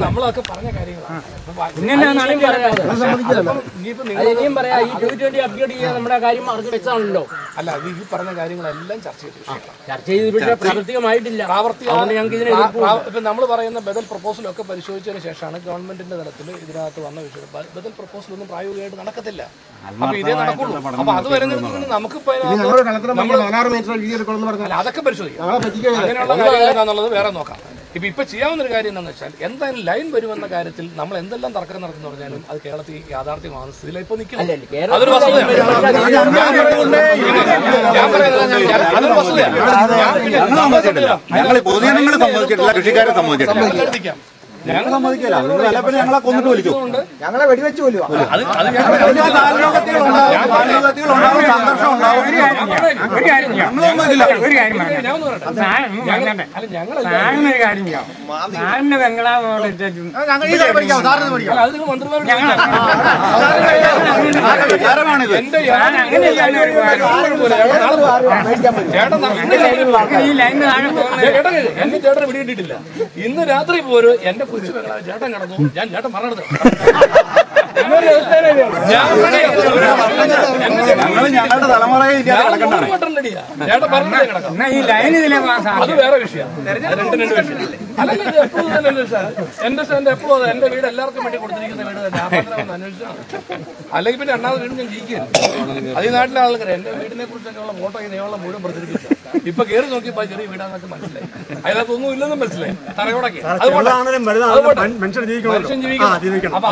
നമ്മളൊക്കെ പറഞ്ഞ കാര്യങ്ങളാണ്. ഇനിയും പറയാം, ഈ T20 അപ്ഡേറ്റ് ചെയ്യാൻ നമ്മുടെ കാര്യം അവർക്ക് വെച്ചാണല്ലോ. അല്ല, അത് ഈ പറഞ്ഞ കാര്യങ്ങളെല്ലാം ചർച്ച ചെയ്ത് പക്ഷേ പ്രാവർത്തികമായിട്ടില്ല. ഇപ്പൊ നമ്മൾ പറയുന്ന ബദൽ പ്രപ്പോസലൊക്കെ പരിശോധിച്ചതിന് ശേഷമാണ് ഗവൺമെന്റിന്റെ തലത്തിൽ ഇതിനകത്ത് വന്ന വിഷയം. ബദൽ പ്രപ്പോസൽ ഒന്നും പ്രായോഗികമായിട്ട് നടക്കത്തില്ല. അപ്പൊ ഇതേ നടക്കുള്ളൂ. അപ്പൊ അത് വരുന്നതിന് നമുക്ക് അതൊക്കെ പരിശോധിക്കാം. അങ്ങനെയുള്ള കാര്യങ്ങൾ എന്താണെന്നുള്ളത് വേറെ നോക്കാം. ഇപ്പൊ ചെയ്യാവുന്ന ഒരു കാര്യം എന്താണെന്ന് വെച്ചാൽ, എന്തായാലും ലൈൻ വരുമെന്ന കാര്യത്തിൽ നമ്മൾ എന്തെല്ലാം തർക്കം നടക്കുന്നു പറഞ്ഞാലും അത് കേരളത്തിൽ യാഥാർത്ഥ്യമാകുന്ന സ്ഥിതിയിൽ ഇപ്പൊ നിൽക്കുന്നത്. അതൊരു വസ്തുതയാണ്. ഞാൻ പറയുന്നത് ഞങ്ങൾ സമ്മതിക്കില്ല. ഞങ്ങളെ കൊന്നിട്ട് വിളിച്ചു, ഞങ്ങളെ വെടിവെച്ച് കൊല്ലുക. എന്റെ ചേട്ടനെ വെടിയിട്ടിട്ടില്ല. ഇന്ന് രാത്രി പോലും എന്റെ കൊച്ചു ചേട്ടൻ കിടന്നു, ഞാൻ ചേട്ടൻ പറഞ്ഞത് ഞങ്ങളുടെ തലമുറയിൽ അത് വേറെ വിഷയം. അല്ലെങ്കിൽ എപ്പോഴും എന്റെ വീട് എല്ലാവർക്കും വേണ്ടി കൊടുത്തിരിക്കുന്ന വീട് തന്നെ അന്വേഷിച്ചാണ്. അല്ലെങ്കിൽ പിന്നെ രണ്ടാമത് വീട് ഞാൻ ജീവിക്കുകയാണ്. അത് ഈ നാട്ടിലെ ആൾക്കാർ എന്റെ വീടിനെ കുറിച്ചൊക്കെയുള്ള ഫോട്ടോ നിയമം മുഴുവൻ പ്രചരിപ്പിച്ചു. ഇപ്പൊ കയറി നോക്കിയപ്പോ ചെറിയ വീടാന്നൊക്കെ മനസ്സിലായി. അതിനകത്തൊന്നും ഇല്ലെന്നും മനസ്സിലായി. തറയോടൊക്കെ മനുഷ്യൻ ജീവിക്കണം. അപ്പൊ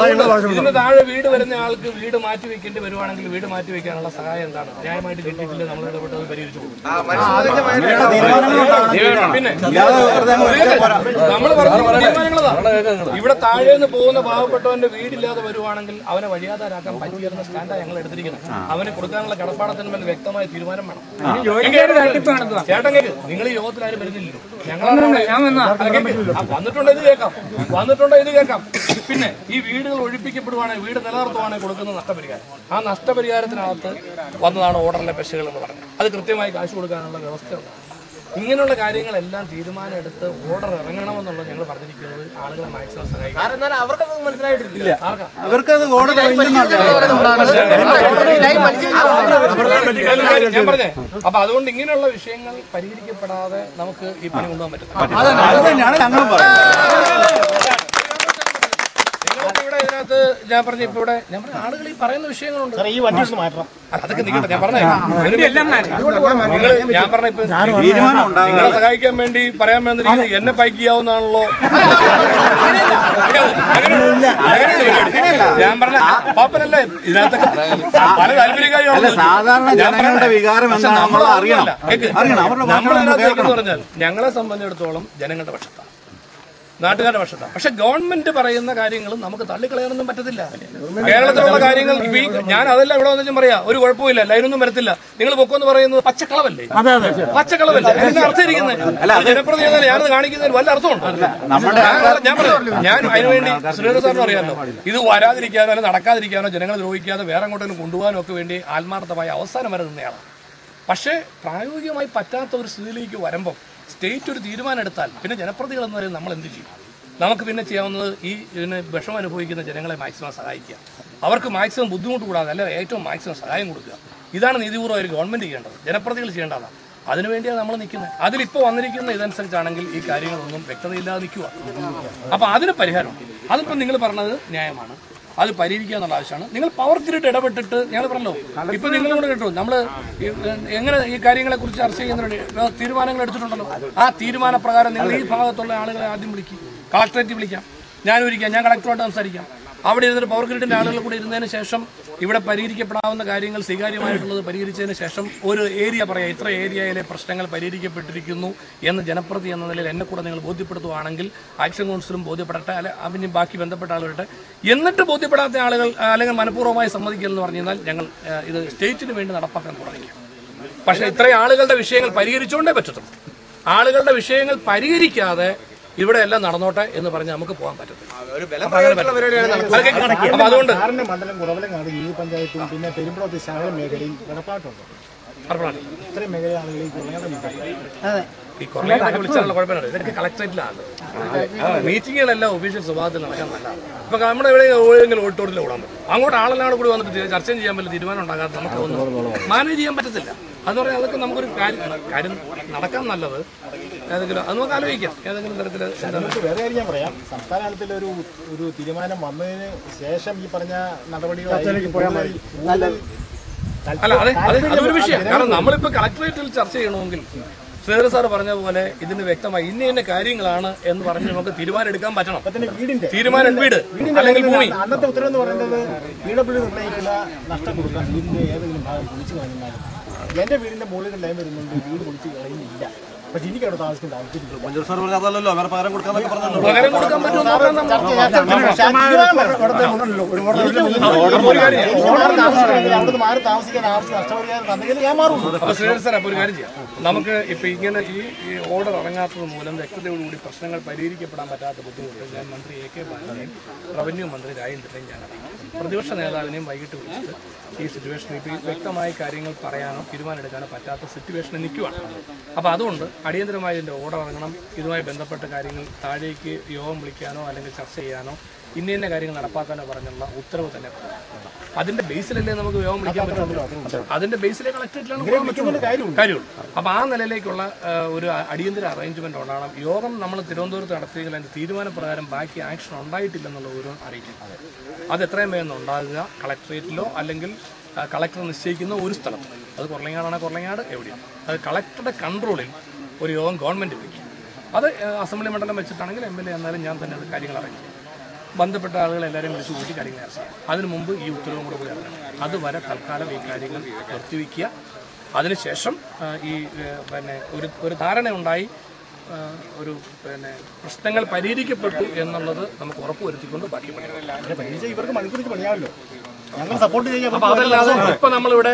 ഇതിന്റെ താഴെ വീട് വരുന്ന ആൾക്ക് വീട് മാറ്റി വെക്കേണ്ടി വരുവാണെങ്കിൽ വീട് മാറ്റി വെക്കാനുള്ള സഹായം എന്താണ്? ന്യായമായിട്ട് കിട്ടിയിട്ടില്ല, നമ്മൾ ഇടപെട്ടത് പരിഹരിച്ചു പോകും. പിന്നെ നമ്മൾ പറഞ്ഞ തീരുമാനങ്ങളതാണ്. ഇവിടെ താഴേന്ന് പോകുന്ന പാവപ്പെട്ടവന്റെ വീടില്ലാതെ വരുവാണെങ്കിൽ അവനെ വഴിയാതാരാക്കാൻ പറ്റിയിരുന്ന സ്റ്റാൻഡാണ് ഞങ്ങൾ എടുത്തിരിക്കുന്നത്. അവന് കൊടുക്കാനുള്ള കടപ്പാടത്തിന് മേൽ വ്യക്തമായ തീരുമാനം വേണം. ചേട്ടൻ നിങ്ങൾ ഈ യോഗത്തിൽ ആരും വരുന്നില്ലല്ലോ. ഞങ്ങൾ വന്നിട്ടുണ്ടോ ഇത് കേൾക്കാം. പിന്നെ ഈ വീടുകൾ ഒഴിപ്പിക്കപ്പെടുവാണെങ്കിൽ, വീട് നിലനിർത്തുവാണെങ്കിൽ കൊടുക്കുന്ന നഷ്ടപരിഹാരം, ആ നഷ്ടപരിഹാരത്തിനകത്ത് വന്നതാണ് ഓർഡറിലെ പെശകൾ എന്ന് പറഞ്ഞത്. അത് കൃത്യമായി കാശ് കൊടുക്കാനുള്ള വ്യവസ്ഥയുണ്ട്. ഇങ്ങനെയുള്ള കാര്യങ്ങളെല്ലാം തീരുമാനം എടുത്ത് ഓർഡർ ഇറങ്ങണമെന്നുള്ളത് ഞങ്ങൾ പറഞ്ഞിരിക്കുന്നത് ആളുകളെ മാക്സിമം സഹായിക്കും. അവർക്കത് മനസ്സിലായിട്ടില്ല. ഞാൻ പറഞ്ഞേ, അപ്പൊ അതുകൊണ്ട് ഇങ്ങനെയുള്ള വിഷയങ്ങൾ പരിഹരിക്കപ്പെടാതെ നമുക്ക് ഈ പണി കൊണ്ടുപോകാൻ പറ്റും. ഇവിടെ ഇതിനകത്ത് ഞാൻ പറഞ്ഞു, ഇപ്പൊ ഇവിടെ ഞാൻ പറഞ്ഞ ആളുകൾ ഈ പറയുന്ന വിഷയങ്ങളുണ്ട്. അതൊക്കെ നിൽക്കട്ടെ. ഞാൻ പറഞ്ഞ ഞാൻ പറഞ്ഞ ഇപ്പൊ നിങ്ങളെ സഹായിക്കാൻ വേണ്ടി പറയാൻ വേണ്ടി എന്നെ പൈക്ക് ചെയ്യാവുന്നതാണല്ലോ. ഞാൻ പറഞ്ഞ പാപ്പനല്ലേ ഇതിനകത്തൊക്കെ പല താല്പര്യക്കാരും. നമ്മളതിനകത്ത് പറഞ്ഞാൽ ഞങ്ങളെ സംബന്ധിച്ചിടത്തോളം ജനങ്ങളുടെ പക്ഷത്താണ്, നാട്ടുകാരുടെ പക്ഷത്താണ്. പക്ഷെ ഗവൺമെന്റ് പറയുന്ന കാര്യങ്ങളും നമുക്ക് തള്ളിക്കളയാനൊന്നും പറ്റത്തില്ല. കേരളത്തിലുള്ള കാര്യങ്ങൾ ഞാൻ അതെല്ലാം ഇവിടെ വന്നു പറയാ, ഒരു കുഴപ്പമില്ല, ലൈനൊന്നും വരത്തില്ല, നിങ്ങൾ പൊക്കോന്ന് പറയുന്നത് പച്ചക്കളവല്ലേ? പച്ചക്കളവല്ലേ? അതിന്റെ അർത്ഥം ഇരിക്കുന്നത് ജനപ്രതി ഞാനത് കാണിക്കുന്നതിൽ വല്ല അർത്ഥമുണ്ടോ? ഞാൻ പറയാം, ഞാൻ അതിനുവേണ്ടി ശ്രീധർ സാറിന് അറിയാമല്ലോ, ഇത് വരാതിരിക്കാനോ അല്ലെ നടക്കാതിരിക്കാനോ ജനങ്ങളെ ദ്രോഹിക്കാതെ വേറെ അങ്ങോട്ടേലും കൊണ്ടുപോകാനോ ഒക്കെ വേണ്ടി ആത്മാർത്ഥമായി അവസാനം വരെ നിന്നയാളാണ്. പക്ഷേ പ്രായോഗികമായി പറ്റാത്ത ഒരു സ്ഥിതിയിലേക്ക് വരുമ്പം സ്റ്റേറ്റ് ഒരു തീരുമാനം എടുത്താൽ പിന്നെ ജനപ്രതികൾ എന്ന് പറയുന്നത് നമ്മൾ എന്ത് ചെയ്യും? നമുക്ക് പിന്നെ ചെയ്യാവുന്നത് ഈ ഇതിന് വിഷമം അനുഭവിക്കുന്ന ജനങ്ങളെ മാക്സിമം സഹായിക്കുക, അവർക്ക് മാക്സിമം ബുദ്ധിമുട്ട് കൂടാതെ അല്ലെ ഏറ്റവും മാക്സിമം സഹായം കൊടുക്കുക. ഇതാണ് നീതിപൂർവ്വം ഒരു ഗവൺമെന്റ് ചെയ്യേണ്ടത്, ജനപ്രതികൾ ചെയ്യേണ്ടതാണ്. അതിനുവേണ്ടിയാണ് നമ്മൾ നിൽക്കുന്നത്. അതിലിപ്പോൾ വന്നിരിക്കുന്ന ഇതനുസരിച്ചാണെങ്കിൽ ഈ കാര്യങ്ങളൊന്നും വ്യക്തതയില്ലാതെ നിൽക്കുക. അപ്പോൾ അതിന് പരിഹാരം, അതിപ്പോൾ നിങ്ങൾ പറഞ്ഞത് ന്യായമാണ്, അത് പരിഹരിക്കുക എന്നുള്ള ആവശ്യമാണ്. നിങ്ങൾ പവർ ഗ്രിഡ് ഇടപെട്ടിട്ട് ഞങ്ങൾ പറഞ്ഞല്ലോ, ഇപ്പൊ നിങ്ങളും കൂടെ കേട്ടോ, നമ്മൾ എങ്ങനെ ഈ കാര്യങ്ങളെ കുറിച്ച് ചർച്ച ചെയ്യുന്ന തീരുമാനങ്ങൾ എടുത്തിട്ടുണ്ടല്ലോ. ആ തീരുമാനപ്രകാരം നിങ്ങൾ ഈ ഭാഗത്തുള്ള ആളുകളെ ആദ്യം വിളിക്കും, കളക്ടറേറ്റ് വിളിക്കാം, ഞാനും ഇരിക്കാം, ഞാൻ കളക്ടറോട്ട് സംസാരിക്കാം. അവിടെ ഇരുന്നിട്ട് പവർ ഗ്രിഡിന്റെ ആളുകൾ കൂടെ ഇരുന്നതിന് ശേഷം ഇവിടെ പരിഹരിക്കപ്പെടാവുന്ന കാര്യങ്ങൾ സ്വീകാര്യമായിട്ടുള്ളത് പരിഹരിച്ചതിന് ശേഷം ഒരു ഏരിയ പറയാം, ഇത്ര ഏരിയയിലെ പ്രശ്നങ്ങൾ പരിഹരിക്കപ്പെട്ടിരിക്കുന്നു എന്ന് ജനപ്രതി എന്ന നിലയിൽ എന്നെ കൂടെ നിങ്ങൾ ബോധ്യപ്പെടുത്തുകയാണെങ്കിൽ ആക്ഷൻ കൗൺസിലും ബോധ്യപ്പെടട്ടെ, പിന്നെ ബാക്കി ബന്ധപ്പെട്ട ആളുകളുടെ. എന്നിട്ട് ബോധ്യപ്പെടാത്ത ആളുകൾ അല്ലെങ്കിൽ മനഃപൂർവ്വമായി സമ്മതിക്കില്ലെന്ന് പറഞ്ഞു കഴിഞ്ഞാൽ ഞങ്ങൾ ഇത് സ്റ്റേറ്റിന് വേണ്ടി നടപ്പാക്കാൻ തുടങ്ങി. പക്ഷേ ഇത്രയും ആളുകളുടെ വിഷയങ്ങൾ പരിഹരിച്ചുകൊണ്ടേ പറ്റത്തുള്ളൂ. ആളുകളുടെ വിഷയങ്ങൾ പരിഹരിക്കാതെ ഇവിടെ എല്ലാം നടന്നോട്ടെ എന്ന് പറഞ്ഞ് നമുക്ക് പോകാൻ പറ്റത്തില്ല. അപ്പൊ അതുകൊണ്ട് മണ്ഡലം കുറവലങ്ങാട് ഈ പഞ്ചായത്തും പിന്നെ പെരുമ്പളത്ത് ശാഖ മേഖലയും കിടപ്പാട്ടുണ്ട്. ഇത്രയും മേഖലയാണെങ്കിൽ ഈ കൊറോണയൊക്കെ വിളിച്ചാലുള്ള കുഴപ്പമില്ല. ഇതൊക്കെ കളക്ടറേറ്റിലാണ്. മീറ്റിങ്ങുകളെല്ലാം ഒഫീഷ്യൽ സ്വഭാവത്തിൽ നടക്കാൻ നല്ലതാണ്. ഇപ്പൊ നമ്മുടെ ഇവിടെ എവിടെയെങ്കിലും ഓഡിറ്റോറിയത്തിൽ ഓടാൻ പറ്റും. അങ്ങോട്ട് ആളെല്ലാം കൂടി വന്നിട്ട് ചർച്ചയും ചെയ്യാൻ പറ്റില്ല, തീരുമാനം ഉണ്ടാകാതെ നമുക്ക് ഒന്നും മാനേജ് ചെയ്യാൻ പറ്റത്തില്ല. അതെന്ന് പറഞ്ഞാൽ അതൊക്കെ നമുക്കൊരു കാര്യം നടക്കാൻ നല്ലത് ഏതെങ്കിലും അത് നമുക്ക് ആലോചിക്കാം. ഏതെങ്കിലും തരത്തിൽ നമുക്ക് വേറെ കാര്യം ഞാൻ പറയാം. സംസ്ഥാന തലത്തിൽ ഒരു തീരുമാനം വന്നതിന് ശേഷം ഈ പറഞ്ഞ നടപടികൾ അല്ല, അതൊരു വിഷയം. കാരണം നമ്മളിപ്പോ കളക്ടറേറ്റിൽ ചർച്ച ചെയ്യണമെങ്കിൽ ശ്രീധര സാർ പറഞ്ഞ പോലെ ഇതിന് വ്യക്തമായി ഇന്ന കാര്യങ്ങളാണ് എന്ന് പറഞ്ഞ് നമുക്ക് തീരുമാനം എടുക്കാൻ പറ്റണം. തീരുമാനം വീട് അല്ലെങ്കിൽ ഭൂമി. അന്നത്തെ ഉത്തരവെന്ന് പറയുന്നത് PWD നിർണ്ണയിക്കുന്ന നഷ്ടം കൊടുക്കാൻ വീടിന്റെ ഏതെങ്കിലും ഭാഗം പൊളിച്ചു കളഞ്ഞാൽ എന്റെ വീടിന്റെ മുകളിൽ ലൈൻ വരുന്നുണ്ട്, വീട് പൊളിച്ച് കളയുന്നില്ല. പക്ഷെ എനിക്ക് അവിടെ താമസിക്കേണ്ട ആവശ്യമില്ല. പകരം കൊടുക്കാൻ പറ്റുമോ? അവിടെ മാറി താമസിക്കാൻ ആവശ്യം നഷ്ടപരിഹാരം തന്നെങ്കിൽ ഞാൻ മാറും. അപ്പൊ ശ്രീധര സാർ അപ്പൊ ഒരു കാര്യം ചെയ്യാം. നമുക്ക് ഇപ്പൊ ഇങ്ങനെ ഈ ഓർഡർ ഇറങ്ങാത്തത് മൂലം വ്യക്തതയോടുകൂടി പ്രശ്നങ്ങൾ പരിഹരിക്കപ്പെടാൻ പറ്റാത്ത ബുദ്ധിമുട്ട് ഞാൻ മന്ത്രി AK ബാലനെയും റവന്യൂ മന്ത്രി രാജേന്ദ്രനെയും ഞാൻ അറിയിക്കും. പ്രതിപക്ഷ നേതാവിനെയും വൈകിട്ട് വിളിച്ചിട്ട് ഈ സിറ്റുവേഷനിൽ ഇപ്പോൾ വ്യക്തമായ കാര്യങ്ങൾ പറയാനോ തീരുമാനമെടുക്കാനോ പറ്റാത്ത സിറ്റുവേഷനിൽ നിൽക്കുകയാണ്. അപ്പോൾ അതുകൊണ്ട് അടിയന്തരമായി ഇതിൻ്റെ ഓർഡർ ഇറങ്ങണം. ഇതുമായി ബന്ധപ്പെട്ട കാര്യങ്ങൾ താഴേക്ക് യോഗം വിളിക്കാനോ അല്ലെങ്കിൽ ചർച്ച ചെയ്യാനോ ഇന്ന കാര്യങ്ങൾ നടപ്പാക്കാനോ പറഞ്ഞുള്ള ഉത്തരവ് തന്നെ അതിന്റെ ബേസിലല്ലേ നമുക്ക് യോഗം വിളിക്കാൻ പറ്റുള്ളൂ. അതിന്റെ ബേസിലെ കളക്ടറേറ്റിലാണ് കാര്യമുള്ളൂ. അപ്പോൾ ആ നിലയിലേക്കുള്ള ഒരു അടിയന്തര അറേഞ്ച്മെന്റ് ഉണ്ടാകണം. യോഗം നമ്മൾ തിരുവനന്തപുരത്ത് നടത്തിയെങ്കിൽ അതിന്റെ തീരുമാനപ്രകാരം ബാക്കി ആക്ഷൻ ഉണ്ടായിട്ടില്ലെന്നുള്ള ഒരു അറിയിക്കും. അത് എത്രയും വേഗം ഉണ്ടാകുക. കളക്ടറേറ്റിലോ അല്ലെങ്കിൽ കളക്ടർ നിശ്ചയിക്കുന്ന ഒരു സ്ഥലത്ത്, അത് കുറലങ്ങാടാണെങ്കിൽ കുറലങ്ങാട് എവിടെയാണ്, അത് കളക്ടറുടെ കൺട്രോളിൽ ഒരു യോഗം ഗവൺമെന്റ് വിളിക്കും. അത് അസംബ്ലി മണ്ഡലം വെച്ചിട്ടാണെങ്കിൽ MLA എന്നാലും ഞാൻ തന്നെ അത് കാര്യങ്ങൾ അറിയിക്കും. ബന്ധപ്പെട്ട ആളുകൾ എല്ലാവരെയും വിളിച്ചു കൂട്ടി കാര്യങ്ങൾ ചർച്ച ചെയ്യാം. അതിനു മുമ്പ് ഈ ഉത്തരവും കൂടെ ഇറങ്ങണം. അതുവരെ തൽക്കാലം ഈ കാര്യങ്ങൾ നിർത്തിവെക്കുക. അതിനുശേഷം ഈ ഒരു ധാരണ ഉണ്ടായി ഒരു പ്രശ്നങ്ങൾ പരിഹരിക്കപ്പെട്ടു എന്നുള്ളത് നമുക്ക് ഉറപ്പുവരുത്തിക്കൊണ്ട് ബാക്കി പണികൾ ഇവർക്ക് മണിക്കൂർ പണിയാമല്ലോ. ഞങ്ങൾ സപ്പോർട്ട് ചെയ്യാം. അപ്പൊ അതല്ലാതെ ഇപ്പൊ നമ്മളിവിടെ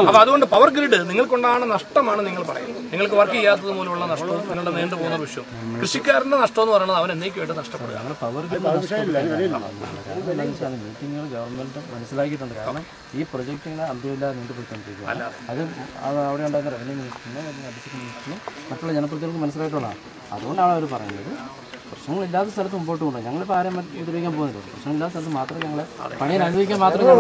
അപ്പൊ അതുകൊണ്ട് പവർ ഗ്രിഡ് നിങ്ങൾക്കുണ്ടാകുന്ന നഷ്ടമാണ് നിങ്ങൾ പറയുന്നത്. നിങ്ങൾക്ക് വർക്ക് ചെയ്യാത്തത് മൂലമുള്ള നഷ്ടവും നിങ്ങളുടെ നീണ്ടു പോകുന്ന വിഷയവും. കൃഷിക്കാരന്റെ നഷ്ടം എന്ന് പറയുന്നത് അവൻ എന്നേക്കുമായിട്ട് നഷ്ടപ്പെടുക. മീറ്റിങ്ങുകൾ ഗവൺമെന്റ് മനസ്സിലാക്കിയിട്ടുണ്ട്. കാരണം ഈ പ്രൊജക്ടിനെ അന്ത്യമില്ലാതെ നീണ്ടുപോയിക്കൊണ്ടിരിക്കുക. അത് അവിടെ ഉണ്ടായിരുന്ന റവന്യൂ മിനിസ്റ്ററിനും അഡീഷണൽ മിനിസ്റ്ററിനും മറ്റുള്ള ജനപ്രതിനിധികൾക്ക് മനസ്സിലായിട്ടുള്ളതാണ്. അതുകൊണ്ടാണ് അവർ പറയുന്നത് പ്രശ്നങ്ങളില്ലാത്ത സ്ഥലത്ത് മുമ്പോട്ട് കൊണ്ടുപോകും. ഞങ്ങളിപ്പോൾ ആരെയും ഉപദ്രവിക്കാൻ പോകുന്നില്ല. പ്രശ്നമില്ലാത്ത സ്ഥലത്ത് മാത്രമേ ഞങ്ങൾ പണിയിൽ അനുഭവിക്കാൻ മാത്രമേ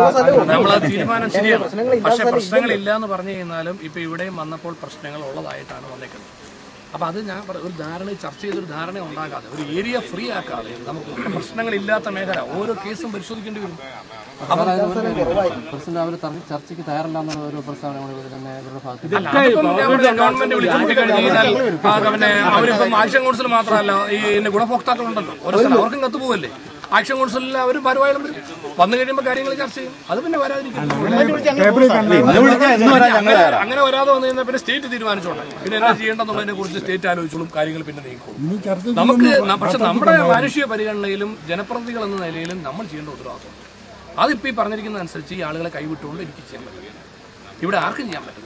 നമ്മൾ തീരുമാനം ശരിയാണ്. പക്ഷെ പ്രശ്നങ്ങളില്ല എന്ന് പറഞ്ഞു കഴിഞ്ഞാലും ഇപ്പൊ ഇവിടെയും വന്നപ്പോൾ പ്രശ്നങ്ങൾ ഉള്ളതായിട്ടാണ് വന്നേക്കുന്നത്. അപ്പോൾ അത് ഞാൻ ഒരു ധാരണ ചർച്ച ചെയ്തൊരു ധാരണ ഉണ്ടാകാതെ ഒരു ഏരിയ ഫ്രീ ആക്കാതെ നമുക്ക് പ്രശ്നങ്ങളില്ലാത്ത മേഖല ഓരോ കേസും പരിശോധിക്കേണ്ടി വരും. ചർച്ചയ്ക്ക് തയ്യാറല്ലാന്നുള്ള ഒരു പ്രസ്താവന ഗവൺമെന്റ് വിളിച്ചു കഴിഞ്ഞു കഴിഞ്ഞാൽ അവരിപ്പം ആക്ഷൻ കൗൺസിൽ മാത്രമല്ല ഈ ഗുണഭോക്താക്കളുണ്ടല്ലോ ഓരോ സ്ഥലം അവർക്കും കത്തുപോകല്ലേ. ആക്ഷൻ കൗൺസിലിൽ അവർ വരുവായാലും വന്നു കഴിയുമ്പോൾ കാര്യങ്ങൾ ചർച്ച ചെയ്യും. അത് പിന്നെ വരാതിരിക്കും. അങ്ങനെ വരാതെ വന്നു കഴിഞ്ഞാൽ പിന്നെ സ്റ്റേറ്റ് തീരുമാനിച്ചോട്ടെ. പിന്നെ എന്താ ചെയ്യേണ്ടതെന്നുള്ളതിനെ കുറിച്ച് സ്റ്റേറ്റ് ആലോചിച്ചോളും. കാര്യങ്ങൾ പിന്നെ നീക്കും. നമുക്ക് പക്ഷെ നമ്മുടെ മാനുഷിക പരിഗണനയിലും ജനപ്രതിനിധികൾ എന്ന നിലയിലും നമ്മൾ ചെയ്യേണ്ട ഉത്തരവാദിത്വം. അതിപ്പോൾ ഈ പറഞ്ഞിരിക്കുന്ന അനുസരിച്ച് ഈ ആളുകളെ കൈവിട്ടുകൊണ്ട് എനിക്ക് ചെയ്യാൻ പറ്റില്ല. ഇവിടെ ആർക്കും ചെയ്യാൻ പറ്റില്ല.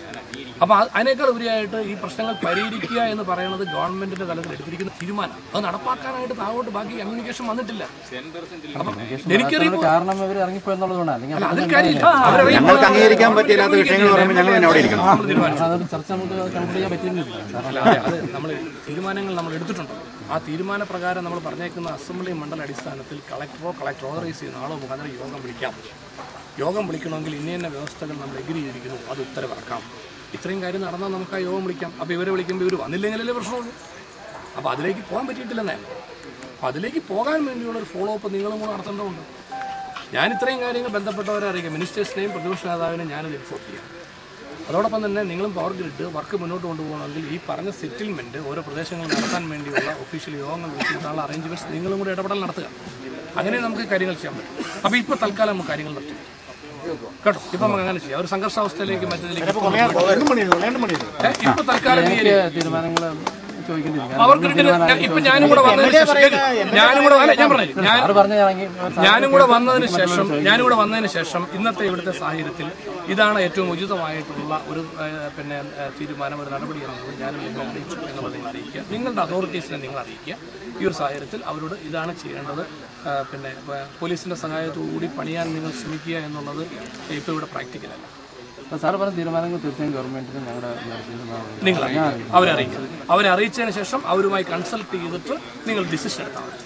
അപ്പോൾ അതിനേക്കാൾ ഉപരിയായിട്ട് ഈ പ്രശ്നങ്ങൾ പരിഹരിക്കുക എന്ന് പറയുന്നത് ഗവൺമെന്റിന്റെ തലത്തിൽ എടുത്തിരിക്കുന്ന തീരുമാനം. അത് നടപ്പാക്കാനായിട്ട് താഴോട്ട് ബാക്കി കമ്മ്യൂണിക്കേഷൻ വന്നിട്ടില്ല. എനിക്കറിയാം അംഗീകരിക്കാൻ പറ്റില്ലാത്ത വിഷയങ്ങൾ പറയുമ്പോൾ ഞങ്ങൾ തന്നെ അവിടെ ഇരിക്കണം. നമ്മൾ തീരുമാനങ്ങൾ നമ്മൾ എടുത്തിട്ടുണ്ട്. ആ തീരുമാന പ്രകാരം നമ്മൾ പറഞ്ഞേക്കുന്ന അസംബ്ലി മണ്ഡല അടിസ്ഥാനത്തിൽ കളക്ടർ ഓതറൈസ് ചെയ്യുന്ന ആളോ മുഖാന്തരം യോഗം വിളിക്കാം. യോഗം വിളിക്കണമെങ്കിൽ ഇന്ന വ്യവസ്ഥകൾ നമ്മൾ എഗ്രി ചെയ്തിരിക്കുന്നു, അത് ഉത്തരവിറക്കാം. ഇത്രയും കാര്യം നടന്നാൽ നമുക്ക് ആ യോഗം വിളിക്കാം. അപ്പോൾ ഇവരെ വിളിക്കുമ്പോൾ ഇവർ വന്നില്ലെങ്കിലല്ലേ പ്രശ്നമുള്ളൂ. അപ്പോൾ അതിലേക്ക് പോകാൻ പറ്റിയിട്ടില്ലെന്നേ. അപ്പോൾ അതിലേക്ക് പോകാൻ വേണ്ടിയുള്ള ഒരു ഫോളോ അപ്പ് നിങ്ങളും കൂടെ നടത്തേണ്ടതുണ്ട്. ഞാൻ ഇത്രയും കാര്യങ്ങൾ ബന്ധപ്പെട്ടവരെ അറിയിക്കാം. മിനിസ്റ്റേഴ്സിനെയും പ്രതിപക്ഷ നേതാവിനെയും ഞാനത് ഇൻഫോർട്ട് ചെയ്യാം. അതോടൊപ്പം തന്നെ നിങ്ങളും പവർ ഗ്രിഡ് വർക്ക് മുന്നോട്ട് കൊണ്ടുപോകണമെങ്കിൽ ഈ പറഞ്ഞ സെറ്റിൽമെൻറ്റ് ഓരോ പ്രദേശങ്ങളിൽ നടത്താൻ വേണ്ടിയുള്ള ഒഫീഷ്യൽ യോഗങ്ങൾ വിളിച്ചിട്ടുള്ള അറേഞ്ച്മെൻറ്റ്സ് നിങ്ങളും കൂടെ ഇടപെടൽ നടത്തുക. അങ്ങനെ നമുക്ക് കാര്യങ്ങൾ ചെയ്യാൻ പറ്റും. അപ്പോൾ ഇപ്പോൾ തൽക്കാലം നമുക്ക് കാര്യങ്ങൾ നടത്തും കേട്ടോ. ഇപ്പം നമുക്ക് അങ്ങനെ ചെയ്യാം. ഒരു സംഘർഷാവസ്ഥയിലേക്ക് മറ്റേതിലേക്ക് ഇപ്പോൾ തൽക്കാലം തീരുമാനങ്ങൾ പവർ ഗ്രിഡിന് ഇപ്പൊ ഞാനും കൂടെ വന്നതിന് ശേഷം ഇന്നത്തെ ഇവിടുത്തെ സാഹചര്യത്തിൽ ഇതാണ് ഏറ്റവും ഉചിതമായിട്ടുള്ള ഒരു തീരുമാനം, ഒരു നടപടി എന്നുള്ളത് ഞാനും നിങ്ങളെ അറിയിച്ചു എന്നുള്ളത് നിങ്ങൾ അറിയിക്കുക. നിങ്ങളുടെ അതോറിറ്റീസിനെ നിങ്ങൾ അറിയിക്കുക. ഈ ഒരു സാഹചര്യത്തിൽ അവരോട് ഇതാണ് ചെയ്യേണ്ടത്. പോലീസിന്റെ സഹായത്തോടുകൂടി പണിയാൻ നിങ്ങൾ ശ്രമിക്കുക എന്നുള്ളത് ഇപ്പോൾ ഇവിടെ പ്രാക്ടിക്കലല്ല. അപ്പോൾ സാറ് പറഞ്ഞ തീരുമാനങ്ങൾ തീർച്ചയായും ഗവൺമെൻറ്റിന് ഞങ്ങളുടെ നിങ്ങൾ അവരെ അറിയിച്ചതിന് ശേഷം അവരുമായി കൺസൾട്ട് ചെയ്തിട്ട് നിങ്ങൾ ഡിസിഷൻ എടുത്താൽ മതി.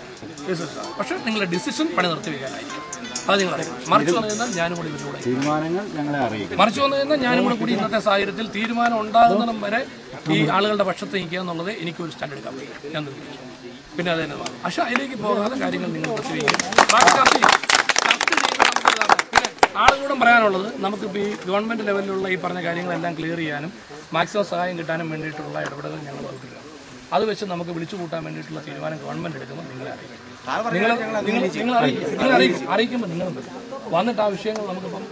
പക്ഷേ നിങ്ങളുടെ ഡിസിഷൻ പണി നിർത്തി വയ്ക്കാനായിരിക്കും. അത് നിങ്ങൾ അറിയിക്കണം. മറിച്ച് വന്നു കഴിഞ്ഞാൽ ഞാനും കൂടി ഇതിലൂടെ തീരുമാനങ്ങൾ ഞങ്ങളെ അറിയിക്കും. മറിച്ച് വന്നു കഴിഞ്ഞാൽ ഞാനും കൂടി ഇന്നത്തെ സാഹചര്യത്തിൽ തീരുമാനം ഉണ്ടാകുന്നിടം വരെ ഈ ആളുകളുടെ പക്ഷത്ത് നിൽക്കുക എന്നുള്ളത് എനിക്കൊരു സ്റ്റാൻഡ് എടുക്കാൻ പറ്റും. ഞാൻ നിർദ്ദേശിച്ചു. പിന്നെ അത് തന്നെ പക്ഷെ അതിലേക്ക് പോകാതെ കാര്യങ്ങൾ നിങ്ങൾ നിർത്തിവയ്ക്കും. ബാക്കി ചർച്ച ചെയ്യും. പിന്നെ ആളുകളോടും പറയാനുള്ളത് നമുക്കിപ്പോൾ ഈ ഗവൺമെൻറ് ലെവലിലുള്ള ഈ പറഞ്ഞ കാര്യങ്ങളെല്ലാം ക്ലിയർ ചെയ്യാനും മാക്സിമം സഹായം കിട്ടാനും വേണ്ടിയിട്ടുള്ള ഇടപെടലുകൾ ഞങ്ങൾ നടത്തുകയാണ്. അത് വെച്ച് നമുക്ക് വിളിച്ചു കൂട്ടാൻ വേണ്ടിയിട്ടുള്ള തീരുമാനം ഗവൺമെൻറ് എടുക്കുമ്പോൾ നിങ്ങളെ അറിയിക്കും. അറിയിക്കുമ്പോൾ നിങ്ങൾ വന്നിട്ട് ആ വിഷയങ്ങൾ നമുക്കിപ്പം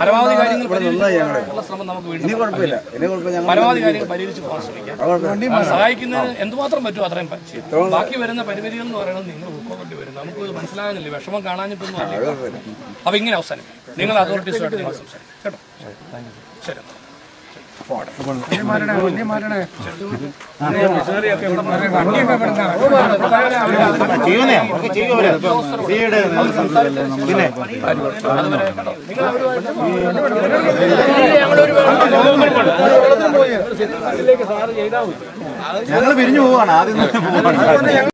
പരമാവധി കാര്യങ്ങൾ പരിഹരിച്ചുള്ള ശ്രമം നമുക്ക് വീണ്ടും പരമാവധി കാര്യങ്ങൾ പരിഹരിച്ച് പോകാൻ ശ്രമിക്കാം. സഹായിക്കുന്നതിന് എന്തുമാത്രം പറ്റുമോ അത്രയും ചെയ്യും. ബാക്കി വരുന്ന പരിമിതികൾ എന്ന് പറയുന്നത് നിങ്ങൾ ഉൾക്കൊള്ളേണ്ടി വരും. നമുക്ക് മനസ്സിലാകുന്നില്ല, വിഷമം കാണാഞ്ഞിട്ടൊന്നും അറിയില്ല. അപ്പം ഇങ്ങനെ അവസാനിക്കും. നിങ്ങൾ അതോറിറ്റീസുമായിട്ട് നിങ്ങൾ സംസാരിക്കും കേട്ടോ. ശരി. ഞങ്ങൾ പിരിഞ്ഞു പോവാണ് ആദ്യം